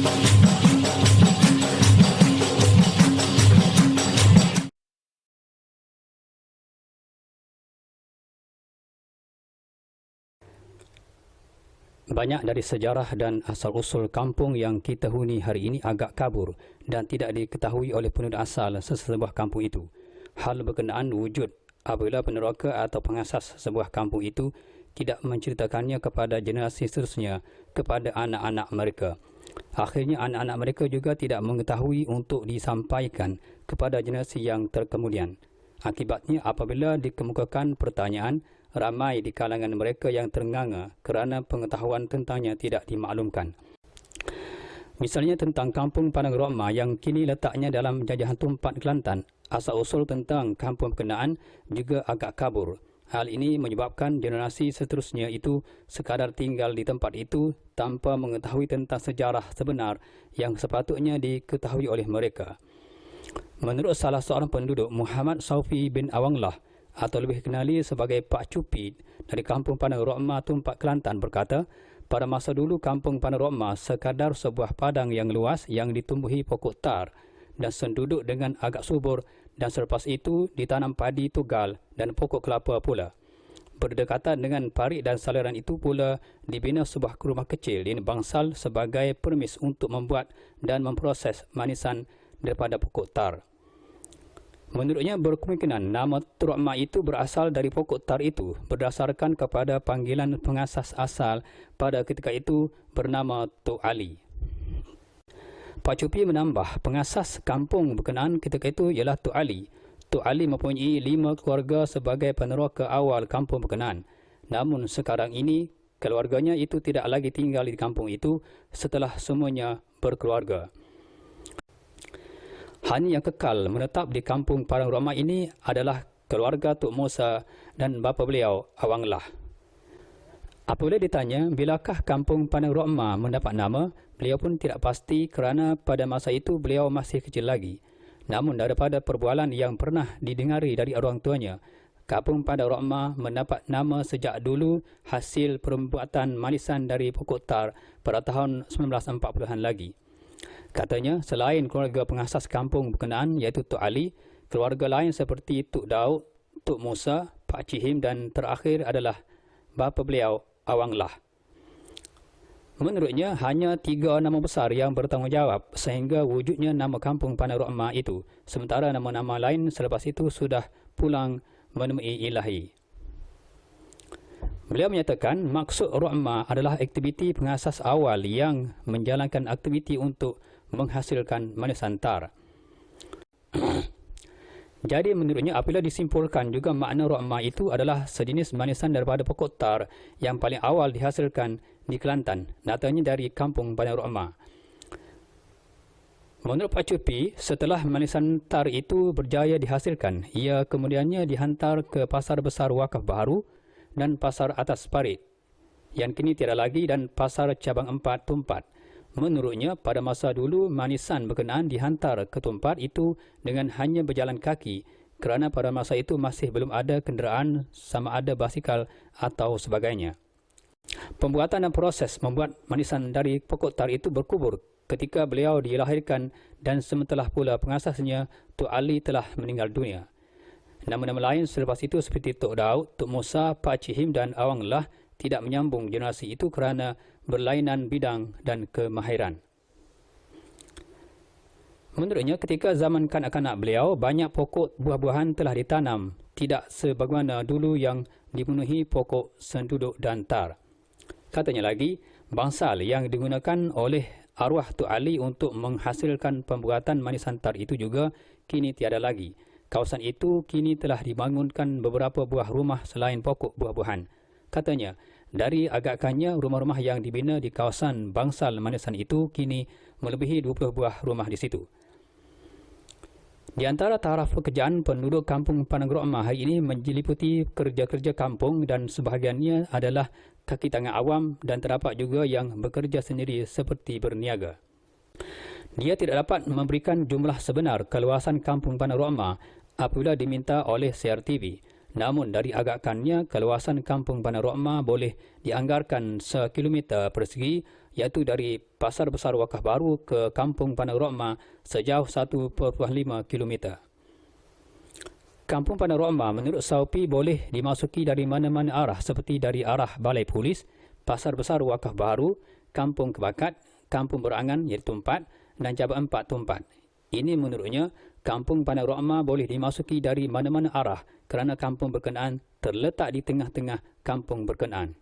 Banyak dari sejarah dan asal-usul kampung yang kita huni hari ini agak kabur dan tidak diketahui oleh penduduk asal sesebuah kampung itu. Hal berkenaan wujud apabila peneroka atau pengasas sebuah kampung itu tidak menceritakannya kepada generasi seterusnya kepada anak-anak mereka. Akhirnya anak-anak mereka juga tidak mengetahui untuk disampaikan kepada generasi yang terkemudian. Akibatnya apabila dikemukakan pertanyaan, ramai di kalangan mereka yang ternganga kerana pengetahuan tentangnya tidak dimaklumkan. Misalnya tentang kampung Padang Rokma yang kini letaknya dalam jajahan Tumpat Kelantan, asal-usul tentang kampung berkenaan juga agak kabur. Hal ini menyebabkan generasi seterusnya itu sekadar tinggal di tempat itu tanpa mengetahui tentang sejarah sebenar yang sepatutnya diketahui oleh mereka. Menurut salah seorang penduduk, Muhammad Saufi bin Awanglah, atau lebih dikenali sebagai Pak Cupi dari kampung Padang Rokma Tumpat Kelantan berkata, pada masa dulu kampung Padang Rokma sekadar sebuah padang yang luas yang ditumbuhi pokok tar dan senduduk dengan agak subur, dan selepas itu ditanam padi tugal dan pokok kelapa pula. Berdekatan dengan parit dan saliran itu pula dibina sebuah rumah kecil yang bangsal sebagai permis untuk membuat dan memproses manisan daripada pokok tar. Menurutnya berkemungkinan nama Rokma itu berasal dari pokok tar itu berdasarkan kepada panggilan pengasas asal pada ketika itu bernama Tok Ali. Pak Cupi menambah, pengasas kampung berkenaan ketika itu ialah Tok Ali. Tok Ali mempunyai 5 keluarga sebagai peneroka awal kampung berkenaan. Namun sekarang ini keluarganya itu tidak lagi tinggal di kampung itu setelah semuanya berkeluarga. Hanya yang kekal menetap di kampung Padang Rokma ini adalah keluarga Tok Musa dan bapa beliau, Awanglah. Apabila ditanya, bilakah kampung Padang Rokma mendapat nama, beliau pun tidak pasti kerana pada masa itu beliau masih kecil lagi. Namun daripada perbualan yang pernah didengari dari orang tuanya, kampung Padang Rokma mendapat nama sejak dulu hasil perbuatan manisan dari pokok tar pada tahun 1940-an lagi. Katanya, selain keluarga pengasas kampung berkenaan iaitu Tok Ali, keluarga lain seperti Tok Daud, Tok Musa, Pak Cihim dan terakhir adalah bapa beliau, Awanglah. Menurutnya, hanya 3 nama besar yang bertanggungjawab sehingga wujudnya nama kampung Padang Rokma itu, sementara nama-nama lain selepas itu sudah pulang menemui ilahi. Beliau menyatakan maksud Rokma adalah aktiviti pengasas awal yang menjalankan aktiviti untuk menghasilkan manisan tar. Jadi menurutnya apabila disimpulkan juga makna Rokma itu adalah sejenis manisan daripada pokok tar yang paling awal dihasilkan di Kelantan, datangnya dari kampung Padang Rokma. Menurut Pak Cupi, setelah manisan tar itu berjaya dihasilkan, ia kemudiannya dihantar ke Pasar Besar Wakaf Baharu dan Pasar Atas Parit yang kini tiada lagi dan Pasar Cabang 4 Tumpat. Menurutnya, pada masa dulu manisan berkenaan dihantar ke Tumpat itu dengan hanya berjalan kaki kerana pada masa itu masih belum ada kenderaan sama ada basikal atau sebagainya. Pembuatan dan proses membuat manisan dari pokok tar itu berkubur ketika beliau dilahirkan dan sementara pula pengasasnya Tok Ali telah meninggal dunia. Nama-nama lain selepas itu seperti Tok Daud, Tok Musa, Pak Cihim dan Awanglah tidak menyambung generasi itu kerana berlainan bidang dan kemahiran. Menurutnya, ketika zaman kanak-kanak beliau, banyak pokok buah-buahan telah ditanam, tidak sebagaimana dulu yang dipenuhi pokok senduduk dan tar. Katanya lagi, bangsal yang digunakan oleh arwah Tok Ali untuk menghasilkan pembuatan manisan tar itu juga kini tiada lagi. Kawasan itu kini telah dibangunkan beberapa buah rumah selain pokok buah-buahan. Katanya, dari agakkannya rumah-rumah yang dibina di kawasan bangsal manisan itu kini melebihi 20 buah rumah di situ. Di antara taraf pekerjaan penduduk kampung Padang Rokma hari ini meliputi kerja-kerja kampung dan sebahagiannya adalah kaki tangan awam dan terdapat juga yang bekerja sendiri seperti berniaga. Dia tidak dapat memberikan jumlah sebenar keluasan kampung Padang Rokma apabila diminta oleh CRTV. Namun dari agakkannya keluasan kampung Padang Rokma boleh dianggarkan 1 kilometer persegi iaitu dari Pasar Besar Wakaf Baru ke Kampung Padang Rokma sejauh 1.5 km. Kampung Padang Rokma menurut SAUPI boleh dimasuki dari mana-mana arah seperti dari arah Balai Polis, Pasar Besar Wakaf Baru, Kampung Kebakat, Kampung Berangan iaitu Tumpat dan Jabatan 4 Tumpat. Ini menurutnya, Kampung Padang Rokma boleh dimasuki dari mana-mana arah kerana kampung berkenaan terletak di tengah-tengah kampung berkenaan.